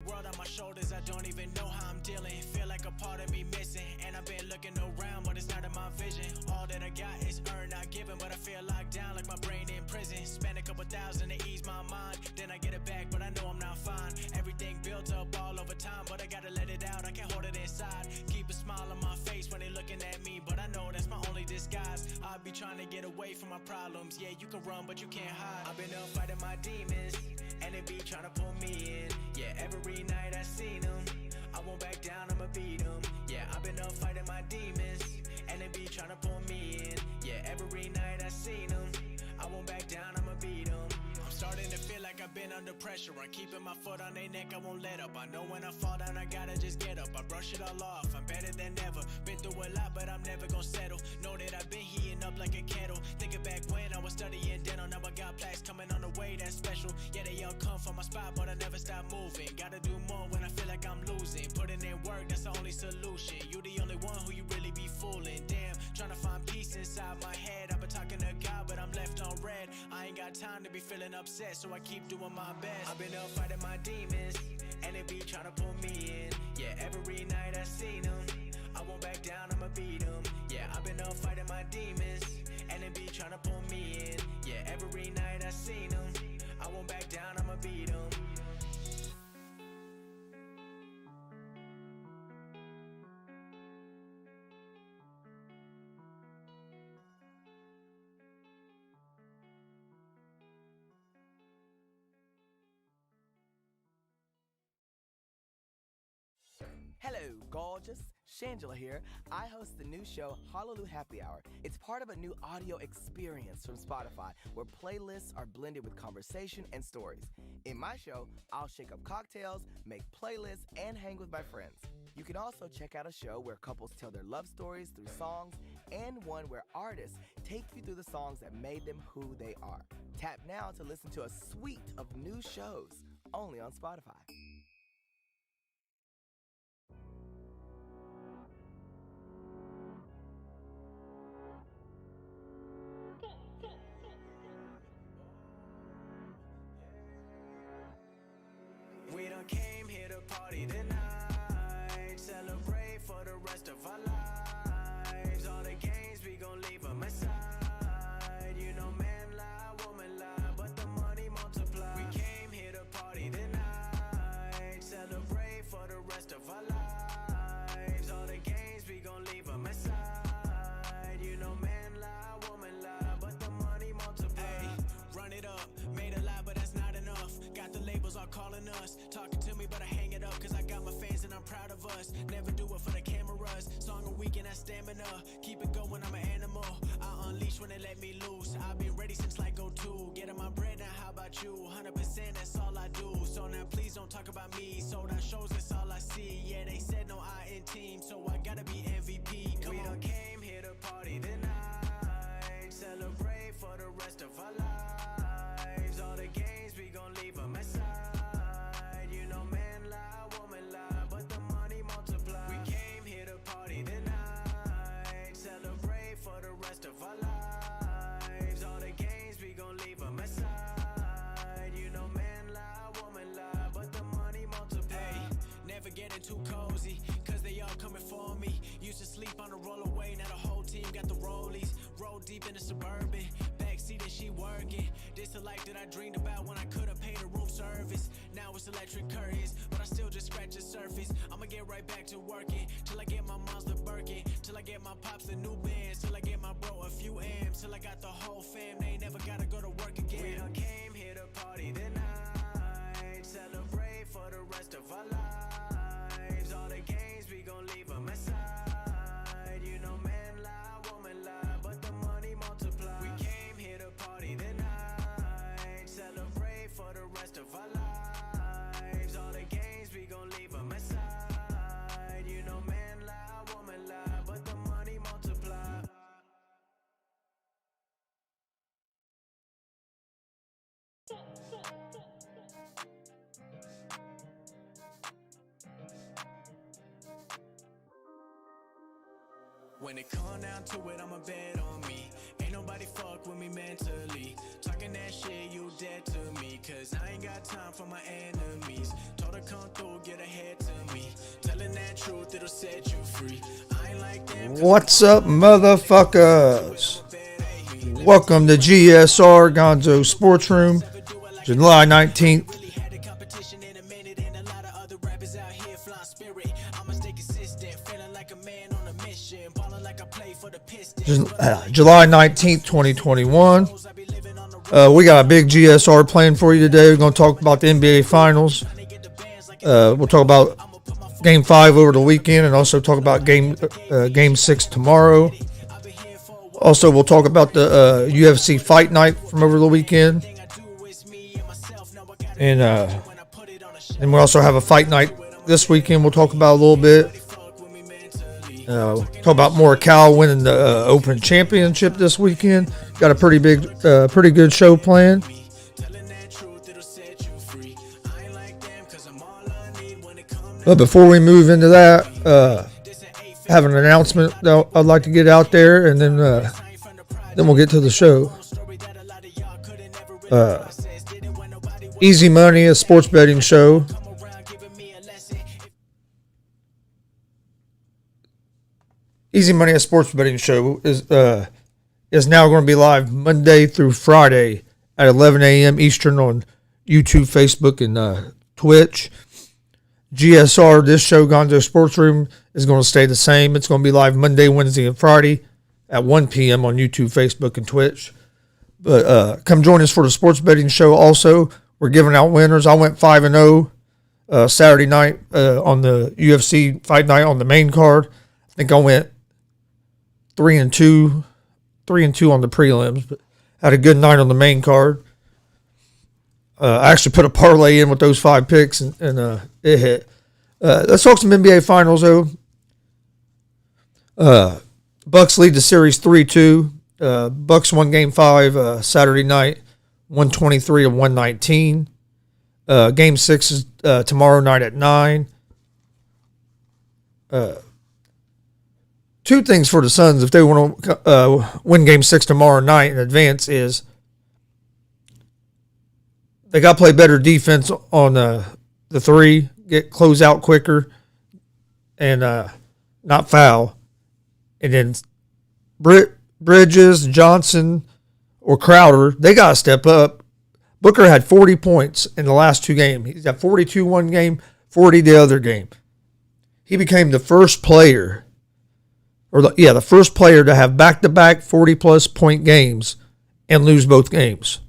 world on my shoulders, I don't even know how I'm dealing. Feel like a part of me missing, and I've been looking around, but it's not in my vision. All that I got is earned, not given, but I feel locked down like my brain in prison. Spend a couple thousand to ease my mind, then I get it back, but I know I'm not fine. Everything built up all over time, but I gotta let it out, I can't hold it inside. Keep a smile on my face when they looking at me, but I know that's my only disguise. I be trying to get away from my problems. Yeah, you can run, but you can't hide. I've been up fighting my demons, and they be trying to pull me in. Yeah, every night I seen them, I won't back down, I'ma beat them. Yeah, I've been up fighting my demons, and they be trying to pull me in. Yeah, every night I seen them, I won't back down, I'ma beat them. I'm starting to feel like I've been under pressure. I'm keeping my foot on their neck, I won't let up. I know when I fall down, I gotta just get up. I brush it all off, I'm better than ever. Been through a lot, but I'm never gonna settle. Know that I've been heating up like a kettle. Thinking back when I was studying dental, now I got plaques coming on the way, that's special. Yeah, they all come from my spot, but I never stop moving. Gotta do more when I feel like I'm losing. Putting in work, that's the only solution. You the only one who you really be fooling. Damn, trying to find peace inside my head. I've been talking to God, but I'm left on red. I ain't got time to be feeling upset, so I keep doing my best. I've been up fighting my demons, and they be trying to pull me in. Yeah, every night I seen them, I won't back down, I'ma beat them. Yeah, I've been up fighting my demons, and they be trying to pull me in. Yeah, every night I seen them, I won't back down, I'ma beat them. Hello, gorgeous. Shangela here. I host the new show, Hallelujah Happy Hour. It's part of a new audio experience from Spotify where playlists are blended with conversation and stories. In my show, I'll shake up cocktails, make playlists, and hang with my friends. You can also check out a show where couples tell their love stories through songs, and one where artists take you through the songs that made them who they are. Tap now to listen to a suite of new shows only on Spotify. We done came here to party tonight, celebrate for the rest of our lives. All the games, we gon' leave them aside. You know man lie, woman lie, but the money multiply. We came here to party tonight, celebrate for the rest of our lives. All the games, we gon' leave them aside. You know man lie, woman lie, but the money multiply. Ay, run it up, made a lot, but that's not enough. Got the labels all calling us, talking to me, but I hang it up, cause I got my fans and I'm proud of us. Never do it for the cameras, song a week and that stamina. Keep it going, I'm an animal, I unleash when they let me loose. I've been ready since like 02, getting my bread, now how about you? 100%, that's all I do, so now please don't talk about me. Sold out shows, that's all I see, yeah, they said no I in team, so I gotta be MVP. Come on. We done came here to party tonight, celebrate for the rest of our lives. All the games, we gon' leave them aside. You know man lie, woman lie, but the money multiply. We came here to party tonight, celebrate for the rest of our lives. All the games, we gon' leave them aside. You know man lie, woman lie, but the money multiply. Hey, never getting too cozy, cause they all coming for me. Used to sleep on the rollaway, now the whole team got the rollies. Roll deep in the Suburban, backseat and she working. This the life that I dreamed about when I could've paid a room service. Now it's electric curtains, but I still just scratch the surface. I'ma get right back to working, till I get my mom's the Birkin, till I get my pops the new bands, till I get my bro a few M's, till I got the whole fam, they ain't never gotta go to work again. We done came here to party tonight, celebrate for the rest of our lives. All the games, we gon' leave them aside. You know man lie, woman lie, but the money multiply. We came here to party tonight, celebrate for the rest of our lives. All the games, we gon' leave them aside. You know man lie, woman lie, but the money multiply. When it come down to it, I'ma bet on me. Ain't nobody fuck with me mentally. Talking that shit, you dead to me, cause I ain't got time for my enemies. Told her come through, What's up, motherfuckers? Welcome to GSR Gonzo'S Sports Room, July 19th. July 19th, 2021. We got a big GSR plan for you today. We're going to talk about the NBA Finals. We'll talk about Game 5 over the weekend and also talk about Game 6 tomorrow. Also, we'll talk about the UFC Fight Night from over the weekend. And we also have a Fight Night this weekend we'll talk about a little bit. Talk about Morikawa winning the Open Championship this weekend. Got a pretty good show planned. But before we move into that, have an announcement that I'd like to get out there, and then we'll get to the show. Easy Money, a sports betting show. Easy Money, a sports betting show, is now going to be live Monday through Friday at 11 a.m. Eastern on YouTube, Facebook, and Twitch. GSR, this show, Gonzo'S Sports Room, is going to stay the same. It's going to be live Monday, Wednesday, and Friday at 1 p.m. on YouTube, Facebook, and Twitch. But come join us for the sports betting show also. We're giving out winners. I went 5-0 Saturday night on the UFC Fight Night on the main card. I think I went 3-2 on the prelims, but had a good night on the main card. I actually put a parlay in with those 5 picks, and it hit. Let's talk some NBA Finals, though. Bucks lead the series 3-2. Bucks won Game 5 Saturday night, 123-119. Game 6 is tomorrow night at 9. Two things for the Suns if they want to win Game 6 tomorrow night in advance is they got to play better defense on the three, close out quicker, and not foul. And then Bridges, Johnson, or Crowder, they got to step up. Booker had 40 points in the last 2 games. He's got 42 one game, 40 the other game. He became the first player, the first player to have back-to-back 40-plus point games and lose both games.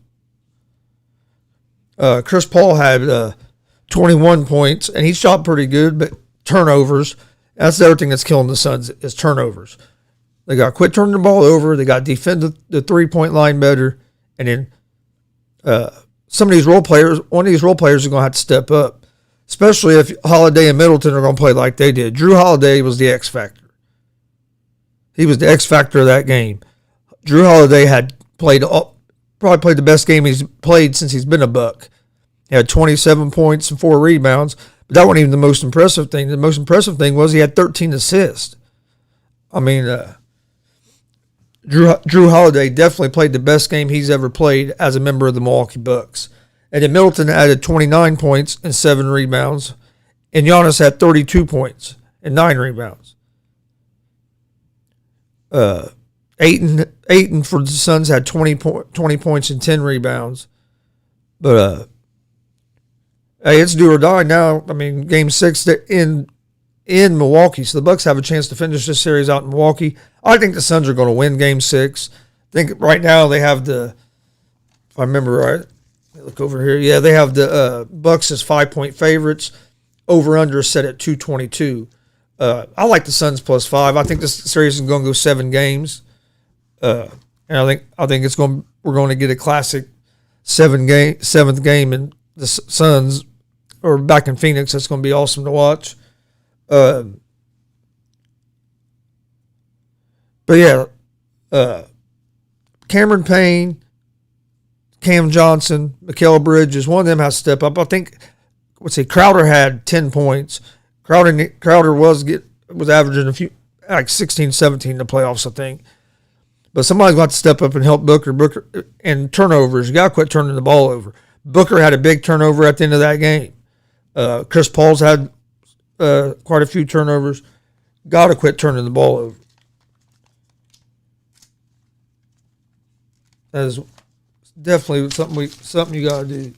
Chris Paul had 21 points, and he shot pretty good, but turnovers. That's the other thing that's killing the Suns is turnovers. They got to quit turning the ball over. They got to defend the three-point line better. And then one of these role players is going to have to step up, especially if Holiday and Middleton are going to play like they did. Drew Holiday was the X factor. He was the X factor of that game. Drew Holiday had probably played the best game he's played since he's been a Buck. He had 27 points and 4 rebounds, but that wasn't even the most impressive thing. The most impressive thing was he had 13 assists. I mean, Drew Holiday definitely played the best game he's ever played as a member of the Milwaukee Bucks. And then Middleton added 29 points and 7 rebounds, and Giannis had 32 points and 9 rebounds. Ayton for the Suns had 20 points and 10 rebounds. But, hey, it's do or die now. I mean, Game 6 in Milwaukee. So the Bucks have a chance to finish this series out in Milwaukee. I think the Suns are going to win Game 6. I think right now they have if I remember right, look over here. Yeah, they have the Bucks as 5-point favorites. Over-under set at 222. I like the Suns +5. I think this series is going to go 7 games. And I think we're going to get a classic 7th game, and the Suns are back in Phoenix. That's going to be awesome to watch. But yeah, Cameron Payne, Cam Johnson, Mikal Bridges, one of them has to step up. I think, Crowder had 10 points. Crowder was averaging like 16, 17 in the playoffs, I think. But somebody's got to step up and help Booker. And turnovers, you got to quit turning the ball over. Booker had a big turnover at the end of that game. Chris Paul's had quite a few turnovers. Got to quit turning the ball over. That is definitely something you got to do.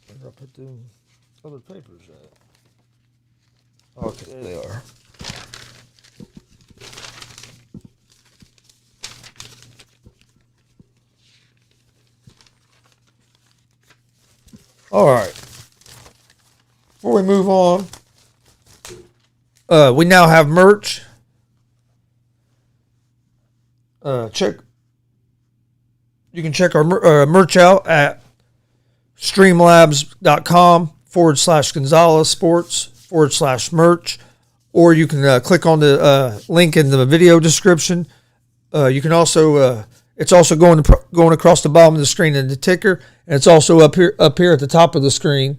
Where did I put the other papers at? Okay, there they are. All right. Before we move on, we now have merch. You can check our merch out at streamlabs.com/Gonzo'S Sports/merch, or you can click on the link in the video description. You can also it's also going across the bottom of the screen in the ticker, and it's also up here at the top of the screen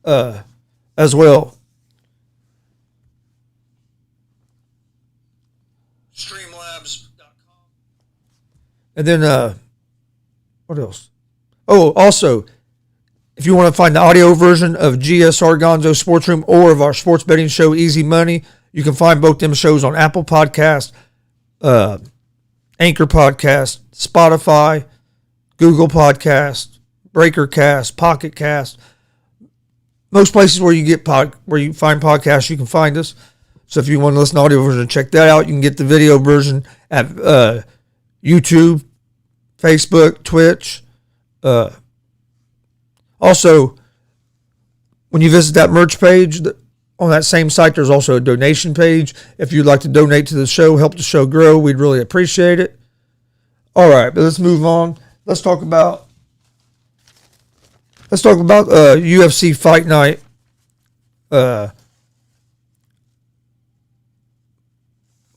as well. Streamlabs.com. And then what else? Oh, also, if you want to find the audio version of GSR Gonzo Sports Room or of our sports betting show Easy Money, you can find both them shows on Apple Podcast, Anchor Podcast, Spotify, Google Podcast, Breaker Cast, Pocket Cast. Most places where you find podcasts, you can find us. So if you want to listen to the audio version, check that out. You can get the video version at YouTube, Facebook, Twitch. Also, when you visit that merch page, on that same site, there's also a donation page. If you'd like to donate to the show, help the show grow, we'd really appreciate it. All right, but let's move on. Let's talk about UFC Fight Night.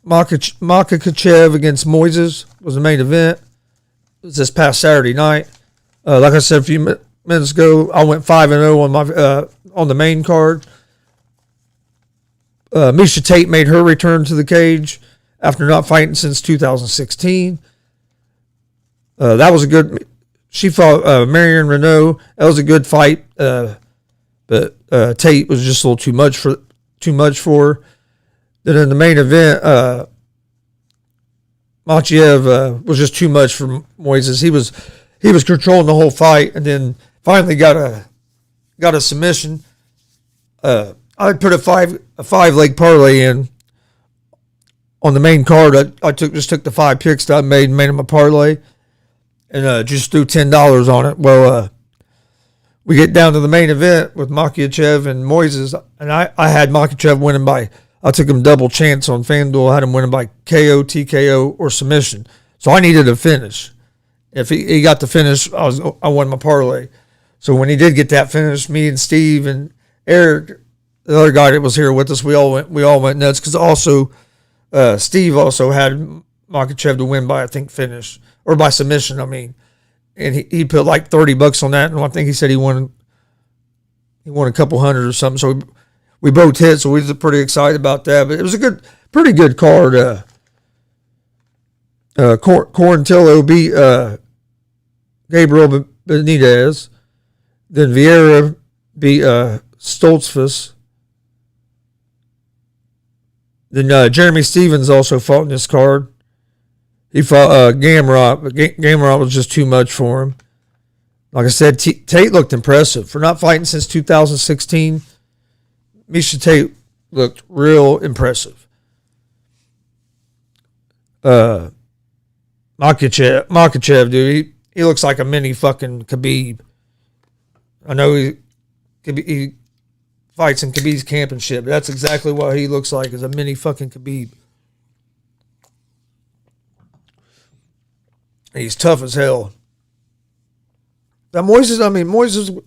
Makhachev against Moises was the main event. It was this past Saturday night. Like I said a few minutes ago, I went 5-0 on my on the main card. Misha Tate made her return to the cage after not fighting since 2016. That was a good. She fought Marion Renault. That was a good fight, but Tate was just a little too much for her. Then in the main event, Makhachev was just too much for Moises. He was controlling the whole fight, and then finally got a submission. I put a five leg parlay in on the main card. I took the 5 picks that I made and made them a parlay, and just threw $10 on it. Well, we get down to the main event with Makhachev and Moises, and I had Makhachev winning by. I took him double chance on FanDuel. I had him winning by KO, TKO, or submission. So I needed a finish. If he got the finish, I won my parlay. So when he did get that finish, me and Steve and Eric, the other guy that was here with us, we all went nuts because also Steve also had Makhachev to win by, I think, finish or by submission. I mean, and he put like $30 on that, and I think he said he won a couple hundred or something. So we both hit, so we were pretty excited about that. But it was pretty good card. Quarantillo beat Gabriel Benitez. Then Vieira beat Stoltzfus. Then Jeremy Stevens also fought in this card. He fought Gamrot, but Gamrot was just too much for him. Like I said, Tate looked impressive. For not fighting since 2016, Misha Tate looked real impressive. Makhachev, dude, he looks like a mini fucking Khabib. I know he fights in Khabib's camp and shit, but that's exactly what he looks like, is a mini fucking Khabib. He's tough as hell. Now Moises,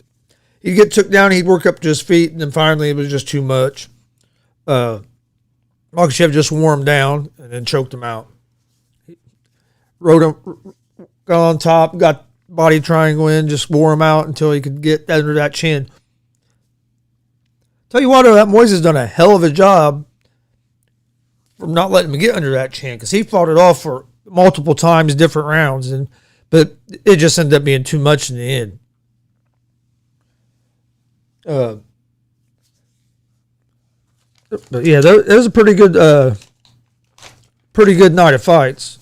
he'd get took down, he'd work up to his feet, and then finally it was just too much. Makhachev just wore him down and then choked him out. Rode him, got on top, got body triangle in, just wore him out until he could get under that chin. Tell you what, that Moises done a hell of a job from not letting him get under that chin, because he fought it off for multiple times, different rounds, but it just ended up being too much in the end. But yeah, it was a pretty good night of fights.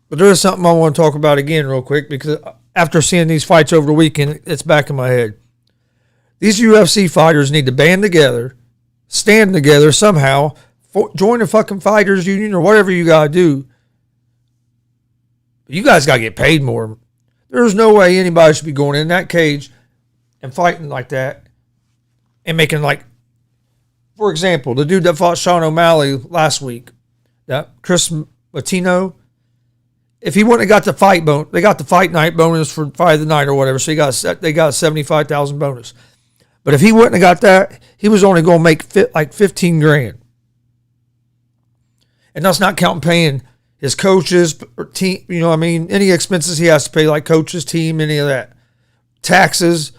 But there is something I want to talk about again real quick, because after seeing these fights over the weekend, it's back in my head. These UFC fighters need to band together, stand together somehow, join the fucking fighters union or whatever you got to do. You guys got to get paid more. There's no way anybody should be going in that cage and fighting like that and making, like, for example, the dude that fought Sean O'Malley last week, that Chris Latino, if he wouldn't have got the fight they got the fight night bonus for fight of the night or whatever, so they got a $75,000 bonus. But if he wouldn't have got that, he was only going to make like $15,000. And that's not counting paying his coaches or team, you know what I mean? Any expenses he has to pay, like coaches, team, any of that. Taxes.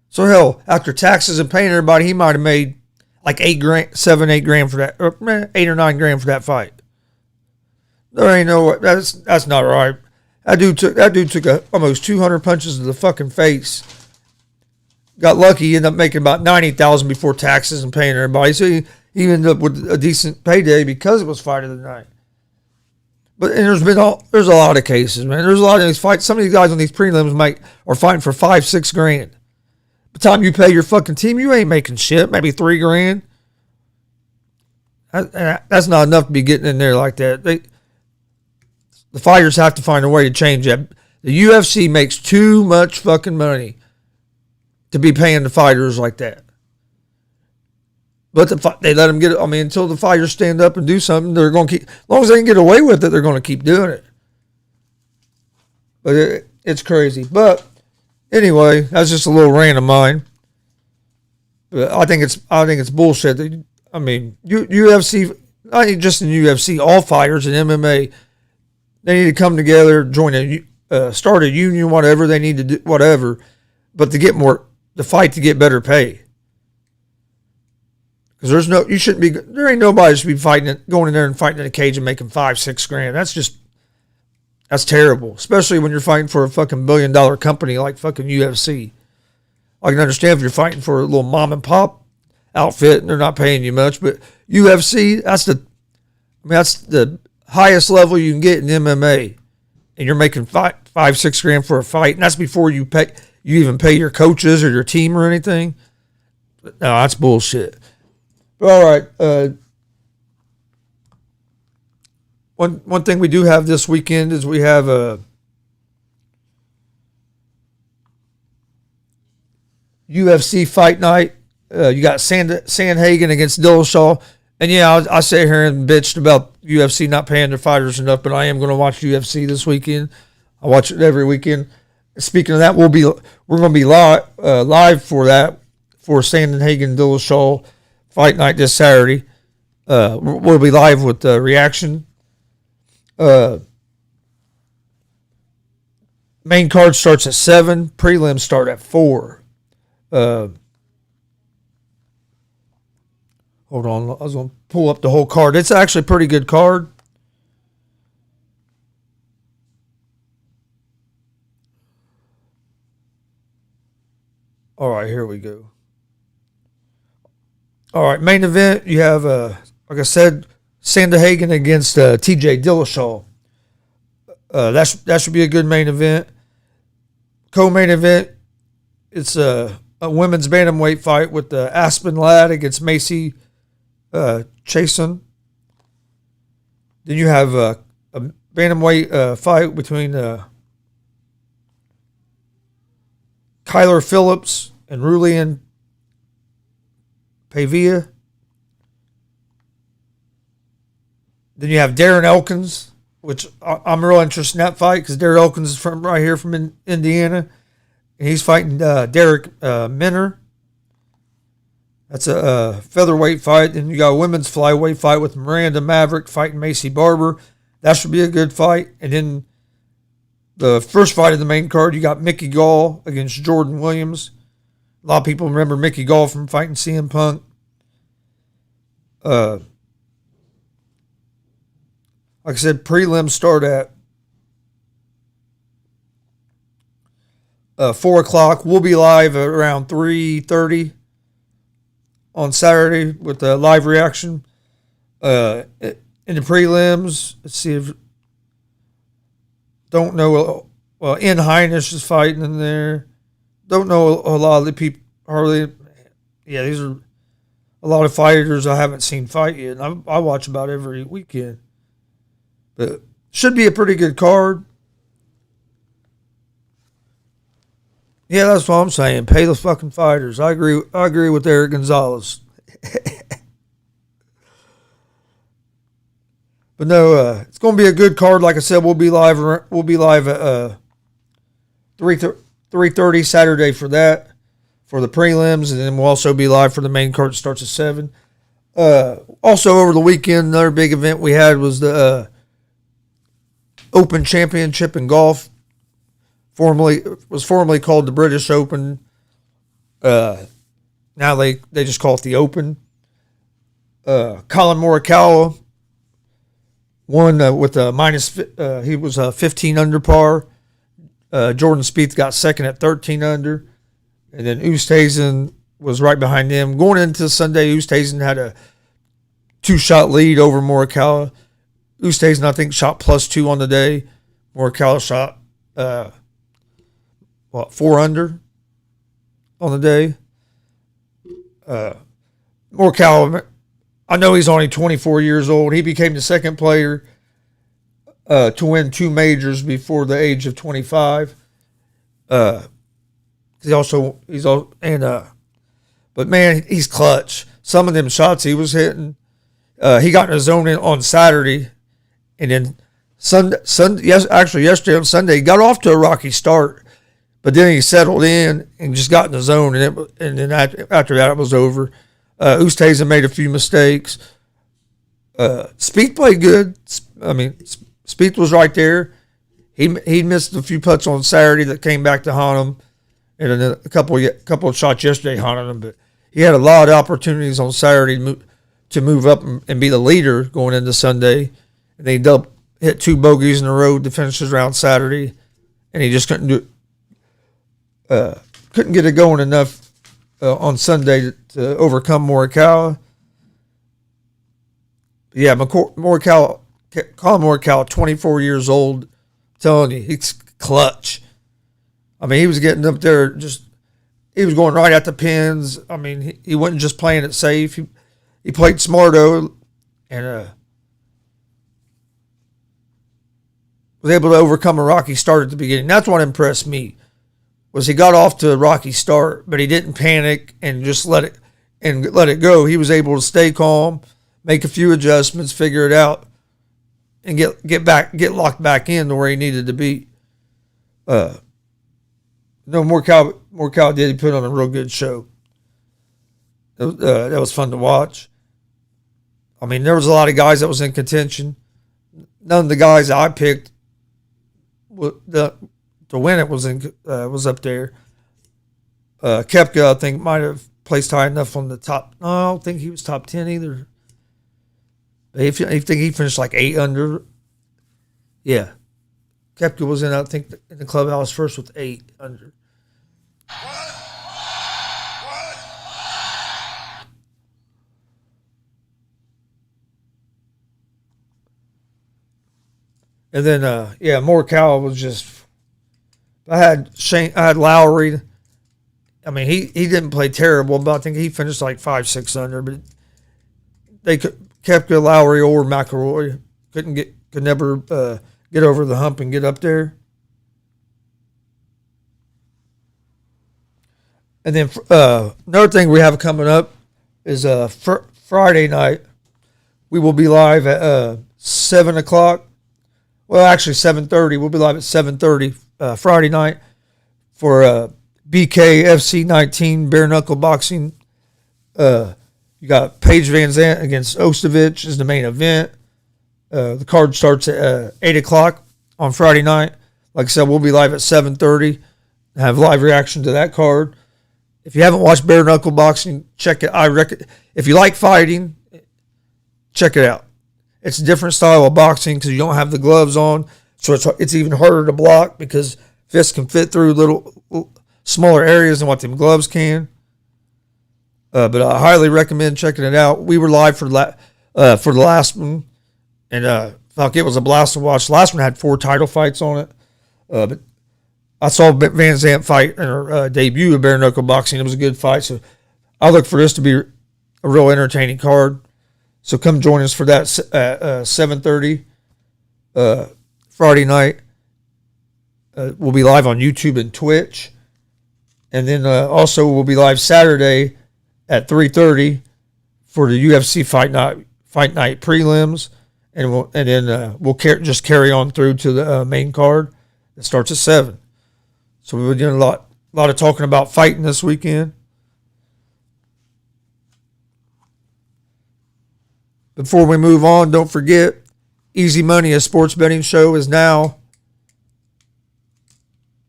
So hell, after taxes and paying everybody, he might have made like $8,000, $7-8 for that, or $8 or $9 for that fight. There ain't no way. That's not right. That dude took almost 200 punches to the fucking face. Got lucky, he ended up making about $90,000 before taxes and paying everybody. So he ended up with a decent payday because it was fight of the night. But there's a lot of cases, man. There's a lot of these fights. Some of these guys on these prelims are fighting for $5-6 grand. By the time you pay your fucking team, you ain't making shit. Maybe $3 grand. That's not enough to be getting in there like that. The fighters have to find a way to change that. The UFC makes too much fucking money to be paying the fighters like that. But they let them get it. I mean, until the fighters stand up and do something, they're going to keep. As long as they can get away with it, they're going to keep doing it. But it's crazy. But anyway, that's just a little rant of mine. But I think it's bullshit. I mean, UFC, not just in UFC, all fighters in MMA, they need to come together, start a union, whatever they need to do, whatever. But the fight to get better pay. Because there ain't nobody should be going in there and fighting in a cage and making $5-6 grand. That's terrible. Especially when you're fighting for a fucking $1 billion company like fucking UFC. I can understand if you're fighting for a little mom and pop outfit and they're not paying you much, but UFC, that's the highest level you can get in MMA. And you're making $5-6 grand for a fight, and that's before you even pay your coaches or your team or anything. No, that's bullshit. All right. One thing we do have this weekend is we have a UFC fight night. You got Sandhagen against Dillashaw. And yeah, I sit here and bitched about UFC not paying their fighters enough, but I am going to watch UFC this weekend. I watch it every weekend. Speaking of that, we're going to be live for that, for Sandhagen Dillashaw fight night this Saturday. We'll be live with the reaction. Main card starts at 7. Prelims start at 4. Hold on, I was going to pull up the whole card. It's actually a pretty good card. All right, here we go. All right, main event, you have, like I said, Sandhagen against TJ Dillashaw. That should be a good main event. Co-main event, it's a women's bantamweight fight with Aspen Ladd against Macy Chason. Then you have a bantamweight fight between Kyler Phillips and Rulian Pavia. Then you have Darren Elkins, which I'm real interested in that fight because Darren Elkins is from right here from Indiana. And he's fighting Derek Minner. That's a featherweight fight. Then you got a women's flyweight fight with Miranda Maverick fighting Macy Barber. That should be a good fight. And then the first fight of the main card, you got Mickey Gall against Jordan Williams. A lot of people remember Mickey Gall from fighting CM Punk. Like I said, prelims start at 4 o'clock. We'll be live at around 3:30. on Saturday with the live reaction. In the prelims, let's see if don't know. Well, Ian Heinisch is fighting in there. Don't know a lot of the people hardly. Yeah, these are a lot of fighters I haven't seen fight yet. And I watch about every weekend, but should be a pretty good card. Yeah, that's what I'm saying. Pay the fucking fighters. I agree with Eric Gonzalez. But no, it's going to be a good card. Like I said, we'll be live. We'll be live at 3:30 Saturday for that, for the prelims, and then we'll also be live for the main card. It starts at 7. Also over the weekend, another big event we had was the Open Championship in golf. Formerly called the British Open. Now they just call it the Open. Colin Morikawa won with a minus. He was 15 under par. Jordan Spieth got second at 13 under, and then Oosthuizen was right behind him. Going into Sunday, Oosthuizen had a 2-shot lead over Morikawa. Oosthuizen, I think, shot +2 on the day. Morikawa shot 4 under on the day. Morikawa, I know he's only 24 years old. He became the second player to win 2 majors before the age of 25. But man, he's clutch. Some of them shots he was hitting, he got in his zone on Saturday, and then yesterday on Sunday, he got off to a rocky start, but then he settled in and just got in the zone, and then after that it was over. Oosthuizen made a few mistakes. Spieth played good. I mean, Spieth was right there. He missed a few putts on Saturday that came back to haunt him, and then a couple of shots yesterday haunted him. But he had a lot of opportunities on Saturday to move up and be the leader going into Sunday. And they hit 2 bogeys in a row to finish his round Saturday, and he just couldn't get it going enough on Sunday to overcome Morikawa. Yeah, Colin Morikawa, 24 years old. I'm telling you, he's clutch. I mean, he was getting up there, he was going right at the pins. I mean, he wasn't just playing it safe. He played smart, though, and was able to overcome a rocky start at the beginning. That's what impressed me. Was he got off to a rocky start, but he didn't panic and just let it go. He was able to stay calm, make a few adjustments, figure it out, and get locked back in to where he needed to be. Morikawa did. He put on a real good show. That was fun to watch. I mean, there was a lot of guys that was in contention. None of the guys I picked to win it was up there. Koepka, I think, might have placed high enough on the top. No, I don't think he was top 10 either. I think he finished like 8 under. Yeah. Koepka was in the clubhouse first with 8 under. And then, Morikawa was just. I had Lowry. I mean, he didn't play terrible, but I think he finished like 5-6 under. But they kept Lowry or McIlroy could never get over the hump and get up there. And then another thing we have coming up is Friday night. We will be live at 7 o'clock. Well, actually 7:30. We'll be live at 7:30 Friday night for BKFC 19 bare knuckle boxing. You got Paige Van Zandt against Ostovic is the main event. The card starts at 8 o'clock on Friday night. Like I said, we'll be live at 7:30. Have live reaction to that card. If you haven't watched bare knuckle boxing, check it. If you like fighting, check it out. It's a different style of boxing because you don't have the gloves on, so it's even harder to block because fists can fit through little smaller areas than what them gloves can. But I highly recommend checking it out. We were live for the last one, and fuck, it was a blast to watch. The last one had 4 title fights on it. But I saw Van Zandt fight in her debut of bare knuckle boxing. It was a good fight, so I look for this to be a real entertaining card. So come join us for that at 7:30 Friday night. We'll be live on YouTube and Twitch, and then also we'll be live Saturday at 3:30 for the UFC fight night prelims, and then we'll just carry on through to the main card that starts at 7. So we've been doing a lot of talking about fighting this weekend. Before we move on, don't forget, Easy Money, a sports betting show, is now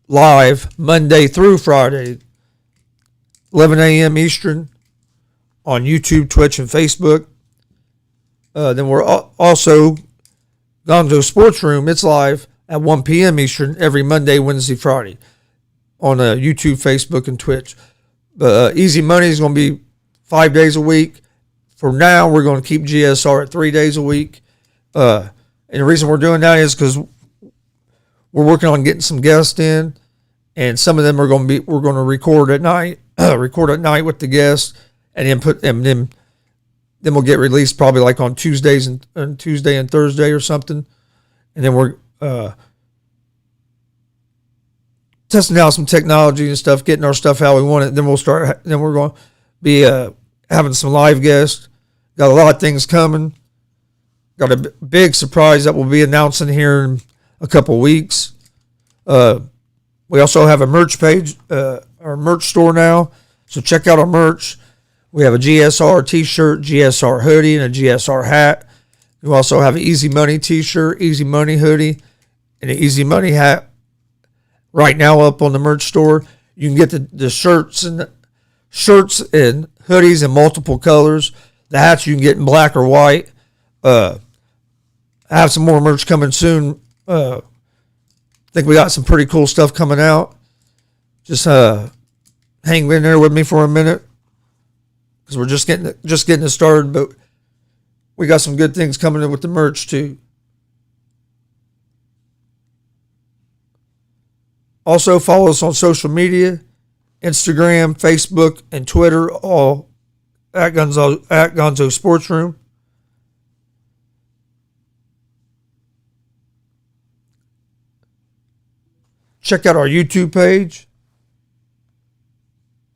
live Monday through Friday, 11 a.m. Eastern, on YouTube, Twitch, and Facebook. Then we're also Gonzo'S Sports Room. It's live at 1 p.m. Eastern every Monday, Wednesday, Friday on YouTube, Facebook, and Twitch. But Easy Money is going to be 5 days a week. For now, we're going to keep GSR at 3 days a week. And the reason we're doing that is because we're working on getting some guests in, and some of them we're going to record at night, with the guests, and then we'll get released probably like on Tuesdays and Tuesday and Thursday or something. And then we're testing out some technology and stuff, getting our stuff how we want it. Then we're going to be having some live guests. Got a lot of things coming. Got a big surprise that we'll be announcing here in a couple weeks. We also have a merch page, our merch store now. So check out our merch. We have a GSR t-shirt, GSR hoodie, and a GSR hat. We also have an Easy Money t-shirt, Easy Money hoodie, and an Easy Money hat right now up on the merch store. You can get the shirts and hoodies in multiple colors. The hats you can get in black or white. I have some more merch coming soon. I think we got some pretty cool stuff coming out. Just hang in there with me for a minute, because we're just getting it started. But we got some good things coming in with the merch too. Also follow us on social media: Instagram, Facebook, and Twitter, all at Gonzo'S Sports Room. Check out our YouTube page.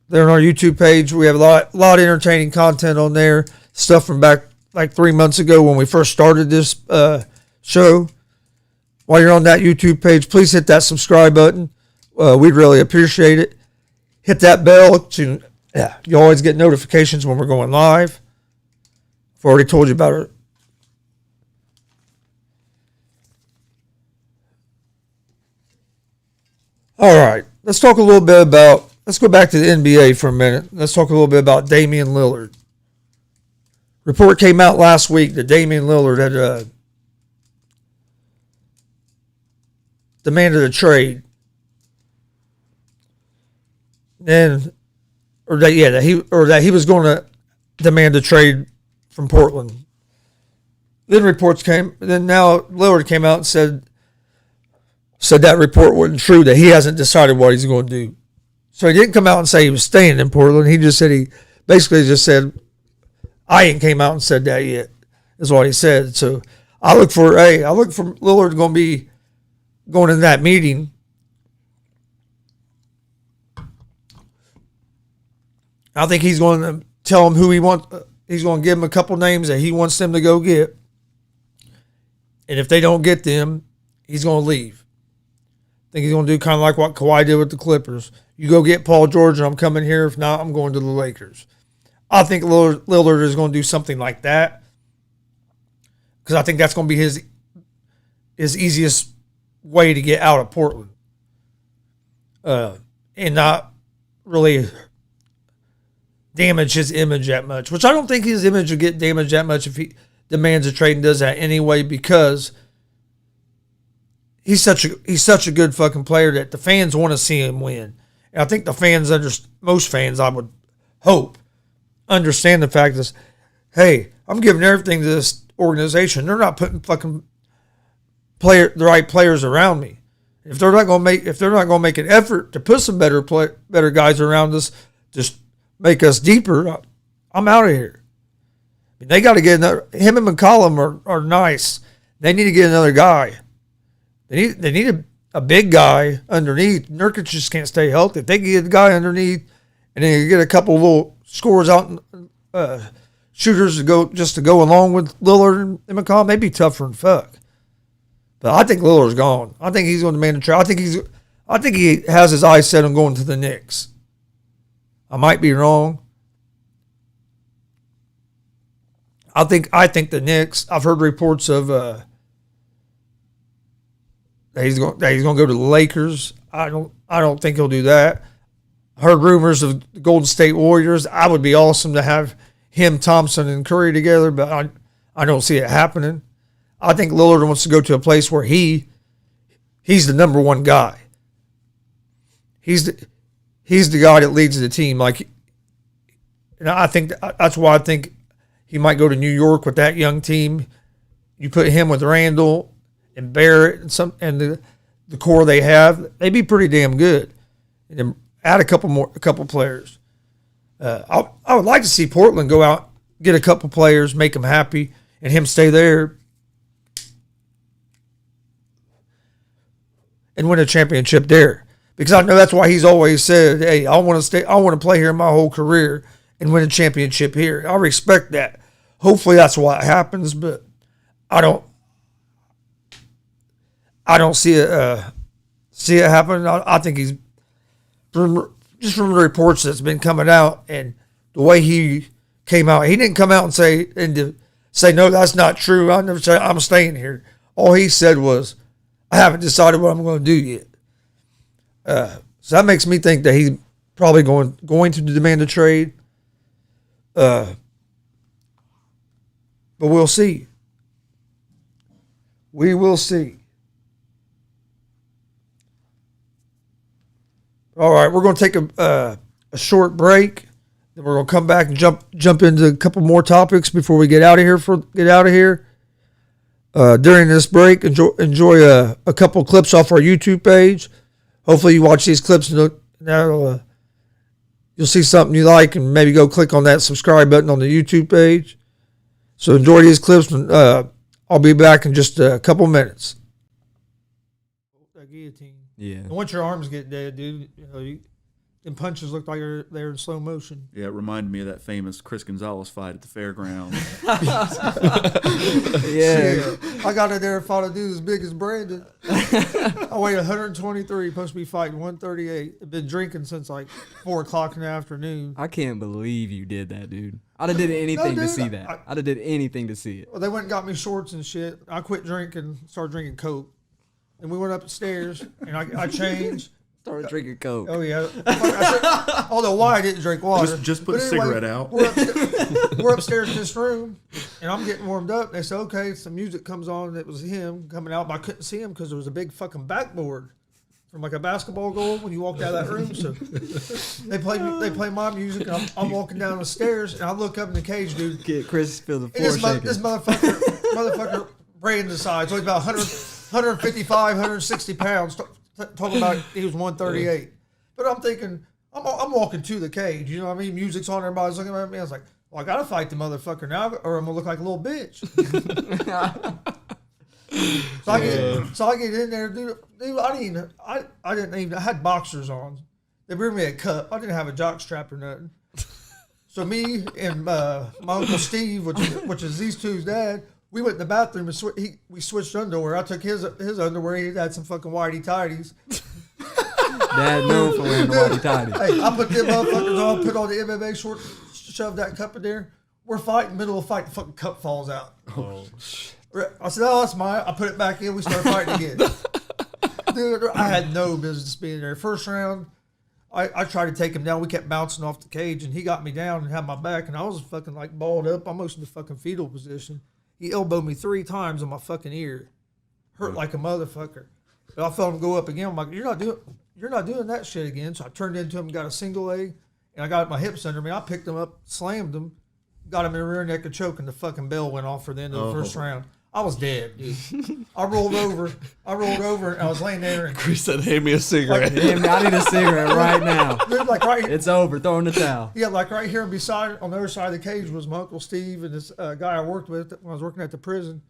There on our YouTube page, we have a lot of entertaining content on there. Stuff from back like 3 months ago when we first started this show. While you're on that YouTube page, please hit that subscribe button. We'd really appreciate it. Hit that bell to you always get notifications when we're going live. I've already told you about it. All right, let's talk a little bit about. Let's go back to the NBA for a minute. Let's talk a little bit about Damian Lillard. Report came out last week that Damian Lillard had demanded a trade. That he was going to demand a trade from Portland. Then reports came. Then now Lillard came out and said that report wasn't true, that he hasn't decided what he's going to do. So he didn't come out and say he was staying in Portland. He just said I ain't came out and said that yet, is what he said. So I look for Lillard going to be going in that meeting. I think he's going to tell him who he wants. He's going to give him a couple names that he wants them to go get. And if they don't get them, he's going to leave. I think he's going to do kind of like what Kawhi did with the Clippers. You go get Paul George and I'm coming here. If not, I'm going to the Lakers. I think Lillard is going to do something like that, because I think that's going to be his easiest way to get out of Portland, and not really damage his image that much, which I don't think his image would get damaged that much if he demands a trade and does that anyway, because he's such a good fucking player that the fans want to see him win. And I think the fans most fans, I would hope, understand the fact that, hey, I'm giving everything to this organization. They're not putting fucking the right players around me. If they're not going to make an effort to put some better guys around us, just make us deeper, I'm out of here. I mean, they got to get another. Him and McCollum are nice. They need to get another guy. They need a big guy underneath. Nurkic just can't stay healthy. If they can get a guy underneath, and then you get a couple little scores out, shooters to go along with Lillard and McCollum, they'd be tougher than fuck. But I think Lillard's gone. I think he's going to demand a trade. I think he has his eyes set on going to the Knicks. I might be wrong. I think the Knicks. I've heard reports of that he's going to go to the Lakers. I don't think he'll do that. I heard rumors of the Golden State Warriors. I would be awesome to have him, Thompson, and Curry together, but I don't see it happening. I think Lillard wants to go to a place where he's the number one guy. He's the guy that leads the team. And I think that's why I think he might go to New York with that young team. You put him with Randall and Barrett and the core they have, they'd be pretty damn good. And then add a couple players. I would like to see Portland go out, get a couple players, make them happy, and him stay there and win a championship there. Because I know that's why he's always said, hey, I want to play here my whole career and win a championship here. I respect that. Hopefully that's what happens, but I don't see it happen. I think he's from the reports that's been coming out and the way he came out. He didn't come out and say no, that's not true. I never said I'm staying here. All he said was, I haven't decided what I'm going to do yet. So that makes me think that he's probably going to demand a trade. But we'll see. We will see. All right, we're going to take a short break. Then we're going to come back and jump into a couple more topics before we get out of here. During this break, enjoy a couple clips off our YouTube page. Hopefully you watch these clips and you'll see something you like and maybe go click on that subscribe button on the YouTube page. So enjoy these clips and I'll be back in just a couple minutes. That guillotine. Yeah. And once your arms get dead, dude, them punches look like they're in slow motion. Yeah, it reminded me of that famous Chris Gonzo'S fight at the fairgrounds. Yeah. I got in there and fought a dude as big as Brandon. I weighed 123, supposed to be fighting 138. I've been drinking since like 4 o'clock in the afternoon. I can't believe you did that, dude. I'd have did anything to see that. I'd have did anything to see it. Well, they went and got me shorts and shit. I quit drinking, started drinking Coke. And we went upstairs, and I changed. Started drinking Coke. Oh, yeah. Although why I didn't drink water. Just put a cigarette out. We're upstairs in this room, and I'm getting warmed up. They said, okay, some music comes on. It was him coming out, but I couldn't see him because there was a big fucking backboard from like a basketball goal when you walked out of that room. So they play my music, and I'm walking down the stairs, and I look up in the cage, dude. Get Chris feel the floor shaking. This motherfucker Brandon decides, so he's about 155, 160 pounds. Talking about he was 138. But I'm thinking, I'm walking to the cage. You know what I mean? Music's on, everybody's looking at me. I was like, well, I got to fight the motherfucker now or I'm going to look like a little bitch. So I get in there, dude. I had boxers on. They bring me a cup. I didn't have a jock strap or nothing. So me and my Uncle Steve, which is these two's dad, we went in the bathroom and we switched underwear. I took his underwear. He had some fucking whitey tighties. Dad known for wearing the whitey tighties. Hey, I put them motherfuckers on, put on the MMA shorts, shoved that cup in there. We're fighting, middle of fight, the fucking cup falls out. Oh shit! I said, "Oh, that's mine." I put it back in. We started fighting again. Dude, I had no business being there. First round, I tried to take him down. We kept bouncing off the cage, and he got me down and had my back, and I was fucking like balled up, almost in the fucking fetal position. He elbowed me 3 times on my fucking ear. Hurt like a motherfucker. But I felt him go up again. I'm like, you're not doing that shit again. So I turned into him, got a single leg, and I got my hips under me. I picked him up, slammed him, got him in the rear naked choke, and the fucking bell went off for the end of the first round. I was dead, dude. I rolled over, and I was laying there. And Chris said, "Hand me a cigarette." Damn, I need a cigarette right now. dude, like right here, It's over. Throw in the towel. yeah, like right here beside, on the other side of the cage was my Uncle Steve and this guy I worked with when I was working at the prison,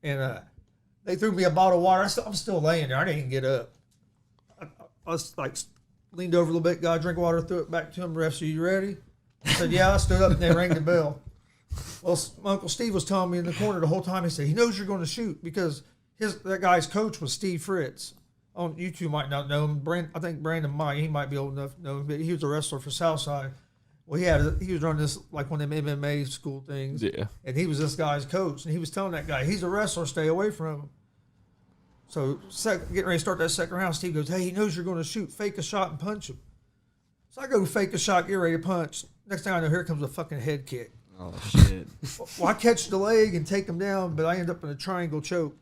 and they threw me a bottle of water. I'm still laying there. I didn't even get up. I was like leaned over a little bit, got a drink of water, threw it back to him. Ref, so you ready? I said, yeah. I stood up and they rang the bell. Well, my Uncle Steve was telling me in the corner the whole time. He said he knows you're going to shoot because that guy's coach was Steve Fritz. You two might not know him. I think Brandon might. He might be old enough to know him, but he was a wrestler for Southside. Well, he was running this like one of them MMA school things. Yeah. And he was this guy's coach, and he was telling that guy, he's a wrestler, stay away from him. So getting ready to start that second round, Steve goes, hey, he knows you're going to shoot, fake a shot and punch him. So I go fake a shot, get ready to punch. Next thing I know, here comes a fucking head kick. Oh, shit. Well, I catch the leg and take him down, but I end up in a triangle choke.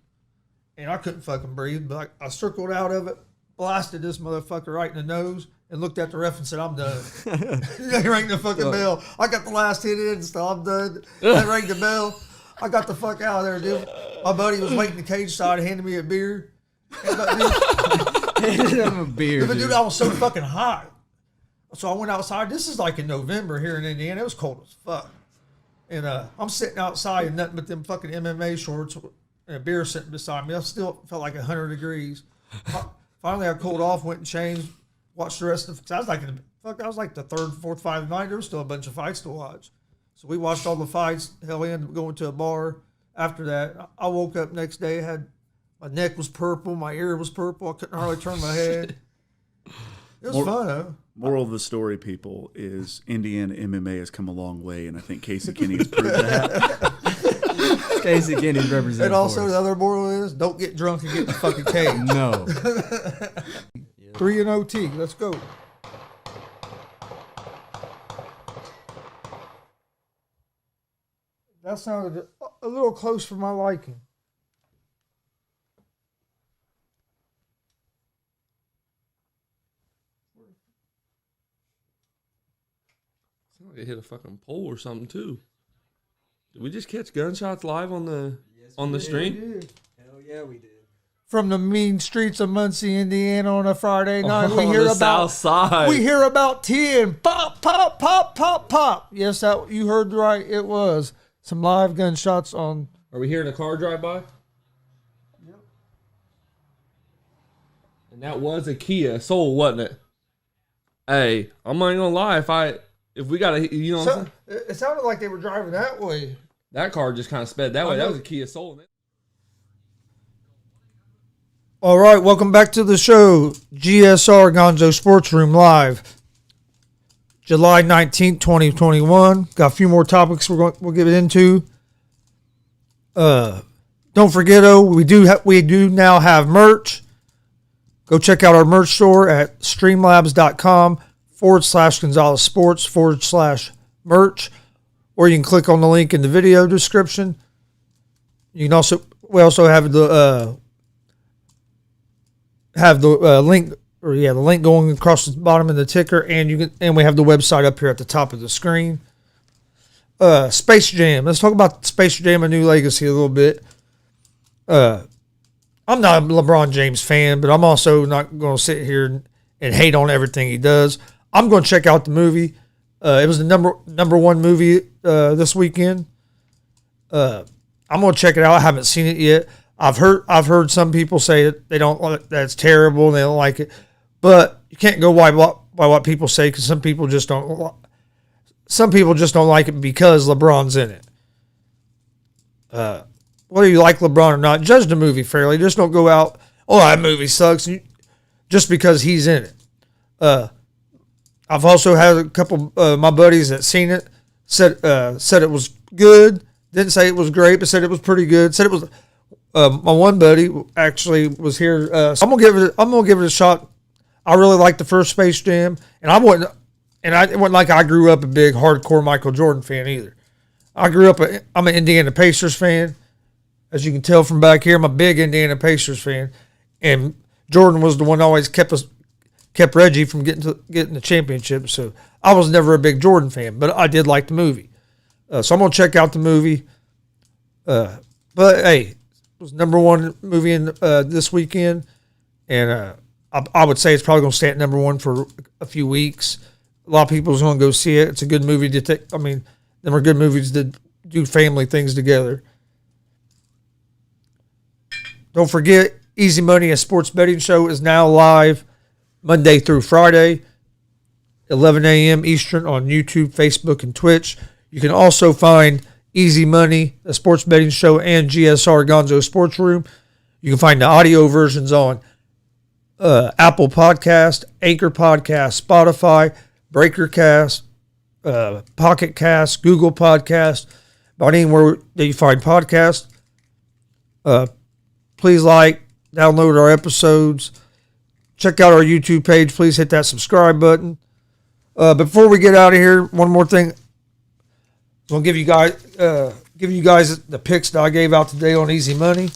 And I couldn't fucking breathe, but I circled out of it, blasted this motherfucker right in the nose, and looked at the ref and said, I'm done. They rang the fucking bell. I got the last hit in, so I'm done. They rang the bell. I got the fuck out of there, dude. My buddy was waiting the cage side, handing me a beer. And, Handed him a beer, dude, I was so fucking hot. So I went outside. This is like in November here in Indiana. It was cold as fuck. And I'm sitting outside in nothing but them fucking MMA shorts and a beer sitting beside me. I still felt like 100 degrees. Finally, I cooled off, went and changed, watched the rest of. Cause I was like the third, fourth fight of the night. There was still a bunch of fights to watch. So we watched all the fights. Hell, we ended up going to a bar. After that, I woke up next day. My neck was purple, my ear was purple. I couldn't hardly turn my head. It was fun, though. Moral of the story, people, is Indiana MMA has come a long way, and I think Casey Kenny has proved that. Casey Kenny's representing. And also, the other moral is don't get drunk and get in the fucking cage. No. 3 and OT. Let's go. That sounded a little close for my liking. It hit a fucking pole or something too. Did we just catch gunshots live on the stream? Hell yeah, we did. From the mean streets of Muncie, Indiana, on a Friday night, we On hear the about south side. we hear about 10 pop, pop, pop, pop, pop. Yes, that you heard right. It was some live gunshots on. Are we hearing a car drive by? Yep. And that was a Kia Soul, wasn't it? Hey, I'm not gonna lie. If we got a, you know what I'm saying? It sounded like they were driving that way. That car just kind of sped that way. That was a Kia Soul. All right, welcome back to the show. GSR Gonzo Sports Room Live. July 19th, 2021. Got a few more topics we'll get into. Don't forget, we do now have merch. Go check out our merch store at streamlabs.com/Gonzalez Sports /merch, or you can click on the link in the video description. We also have the link, the link going across the bottom of the ticker, and we have the website up here at the top of the screen. Space Jam. Let's talk about Space Jam: A New Legacy a little bit. I'm not a LeBron James fan, but I'm also not going to sit here and hate on everything he does. I'm going to check out the movie. It was the number one movie this weekend. I'm going to check it out. I haven't seen it yet. I've heard some people say that they don't like that's terrible and they don't like it, but you can't go by what people say because some people just don't like it because LeBron's in it. Whether you like LeBron or not, judge the movie fairly. Just don't go out, oh, that movie sucks, just because he's in it. I've also had a couple of my buddies that seen it, said it was good. Didn't say it was great, but said it was pretty good. Said it was. My one buddy actually was here. So I'm gonna give it a shot. I really liked the first Space Jam, and it wasn't like I grew up a big hardcore Michael Jordan fan either. I'm an Indiana Pacers fan. As you can tell from back here, I'm a big Indiana Pacers fan, and Jordan was the one that always kept Reggie from getting the championship. So I was never a big Jordan fan, but I did like the movie. So I'm going to check out the movie. But, hey, it was number one movie in this weekend. And I would say it's probably going to stay at number one for a few weeks. A lot of people are going to go see it. It's a good movie to take. I mean, them are good movies to do family things together. Don't forget, Easy Money, a sports betting show, is now live Monday through Friday, 11 a.m. Eastern on YouTube, Facebook, and Twitch. You can also find Easy Money, a sports betting show, and GSR Gonzo'S Sports Room. You can find the audio versions on Apple Podcast, Anchor Podcast, Spotify, Breakercast, Pocket Cast, Google Podcast, about anywhere that you find podcasts. Please download our episodes. Check out our YouTube page. Please hit that subscribe button. Before we get out of here, one more thing. I'm gonna give you guys the picks that I gave out today on Easy Money.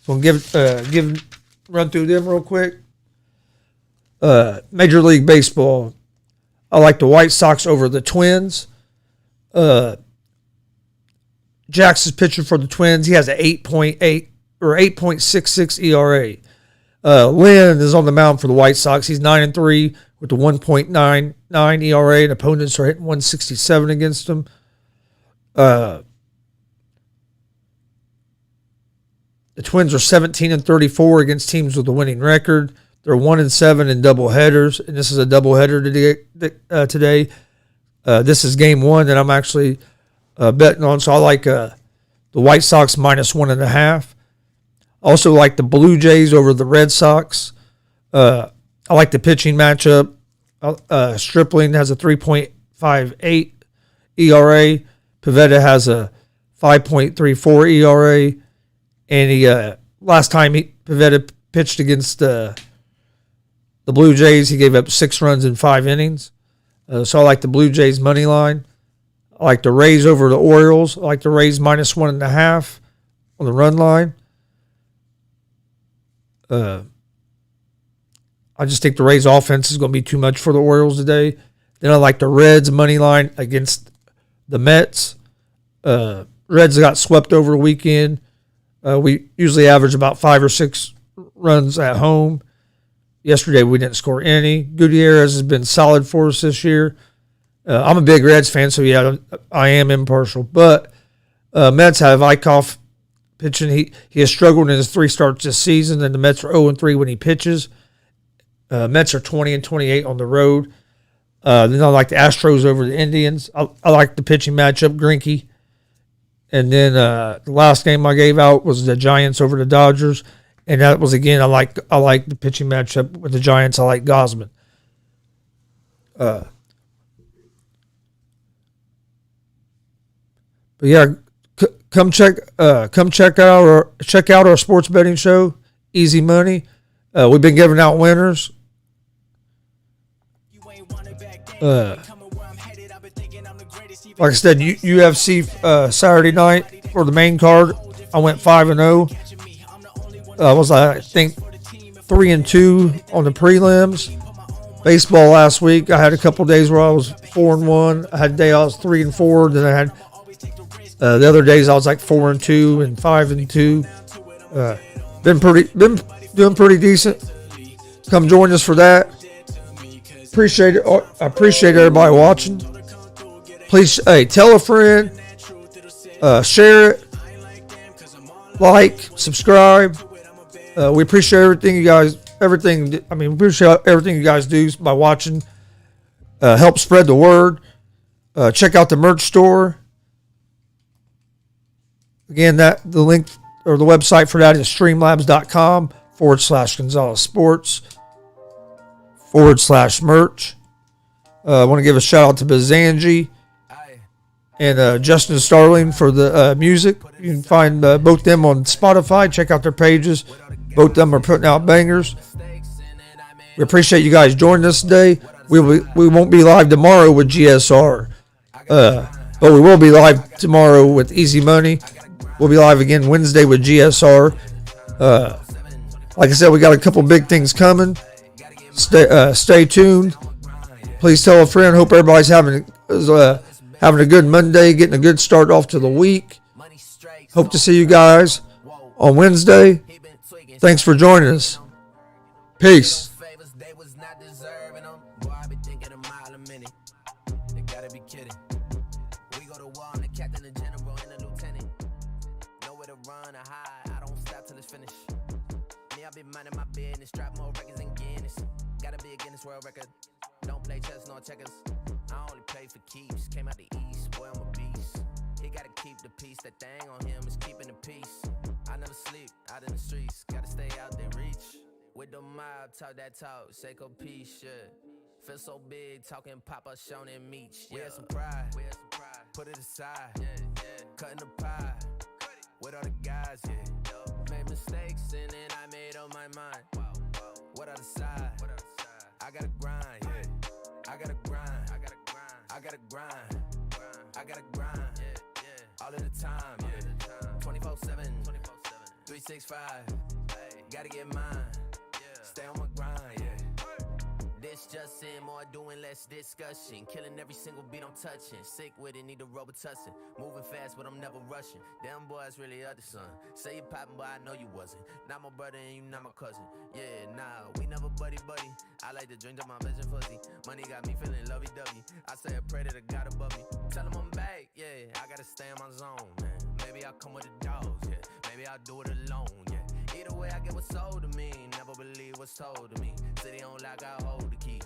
So I'm gonna run through them real quick. Major League Baseball. I like the White Sox over the Twins. Jackson's pitching for the Twins. He has an 8.8 or 8.66 ERA. Lynn is on the mound for the White Sox. He's 9-3 with the 1.99 ERA, and opponents are hitting 167 against him. The Twins are 17-34 against teams with a winning record. They're 1-7 in doubleheaders, and this is a doubleheader today. This is game one that I'm actually betting on, so I like the White Sox -1.5. Also like the Blue Jays over the Red Sox. I like the pitching matchup. Stripling has a 3.58 ERA. Pivetta has a 5.34 ERA. And last time Pivetta pitched against the Blue Jays, he gave up 6 runs in 5 innings. So I like the Blue Jays money line. I like the Rays over the Orioles. I like the Rays -1.5 on the run line. I just think the Rays offense is going to be too much for the Orioles today. Then I like the Reds money line against the Mets. Reds got swept over the weekend. We usually average about 5 or 6 runs at home. Yesterday we didn't score any. Gutierrez has been solid for us this year. I'm a big Reds fan, so yeah, I am impartial. But Mets have Eichhoff pitching. He has struggled in his 3 starts this season, and the Mets are 0-3 when he pitches. Mets are 20-28 on the road. Then I like the Astros over the Indians. I like the pitching matchup, Greinke. And then the last game I gave out was the Giants over the Dodgers, and that was again I like the pitching matchup with the Giants. I like Gosman. But yeah, come check out our sports betting show, Easy Money. We've been giving out winners. Like I said, UFC Saturday night for the main card, I went 5-0. I think 3-2 on the prelims. Baseball last week, I had a couple days where I was 4-1. I had a day I was 3-4. Then I had the other days I was like 4-2 and 5-2. Been doing pretty decent. Come join us for that. Appreciate it. I appreciate everybody watching. Please, tell a friend, share it, like, subscribe. We appreciate everything you guys. We appreciate everything you guys do by watching. Help spread the word. Check out the merch store. Again, the link or the website for that is streamlabs.com/Gonzo'S Sports /merch. I want to give a shout out to Bazanji and Justin Starling for the music. You can find both them on Spotify. Check out their pages. Both of them are putting out bangers. We appreciate you guys joining us today. We won't be live tomorrow with GSR, but we will be live tomorrow with Easy Money. We'll be live again Wednesday with GSR. Like I said, we got a couple big things coming. Stay tuned. Please tell a friend. Hope everybody's having a good Monday, getting a good start off to the week. Hope to see you guys on Wednesday. Thanks for joining us. Peace. Minding my business, drop more records than Guinness. Gotta be a Guinness World Record. Don't play chess nor checkers. I only play for keeps. Came out the east, boy, I'm a beast. He gotta keep the peace. That thing on him is keeping the peace. I never sleep out in the streets. Gotta stay out there, reach. With the mob, talk that talk. Seiko peace, yeah. Feel so big, talking Papa, Sean and Meech. Yeah. We had some pride. Put it aside. Cutting the pie. With all the guys, yeah. Made mistakes and then I made up my mind. What I decide? I gotta grind, yeah. I gotta grind. I gotta grind. I gotta grind. All of the time, yeah. 24/7, 365. Gotta get mine. Stay on my grind, yeah. This just in, more doing, less discussion. Killing every single beat I'm touching. Sick with it, need a Robitussin. Moving fast, but I'm never rushing. Damn boys really other son. Say you poppin', but I know you wasn't. Not my brother and you not my cousin. Yeah, nah, we never buddy. I like to drink to my vision fuzzy. Money got me feeling lovey-dovey. I say a prayer to the God above me. Tell him I'm back, yeah. I gotta stay in my zone, man. Maybe I'll come with the dogs, yeah. Maybe I'll do it alone, yeah. Either way, I get what's sold to me. Never believe what's told to me. City on lock, I hold the key.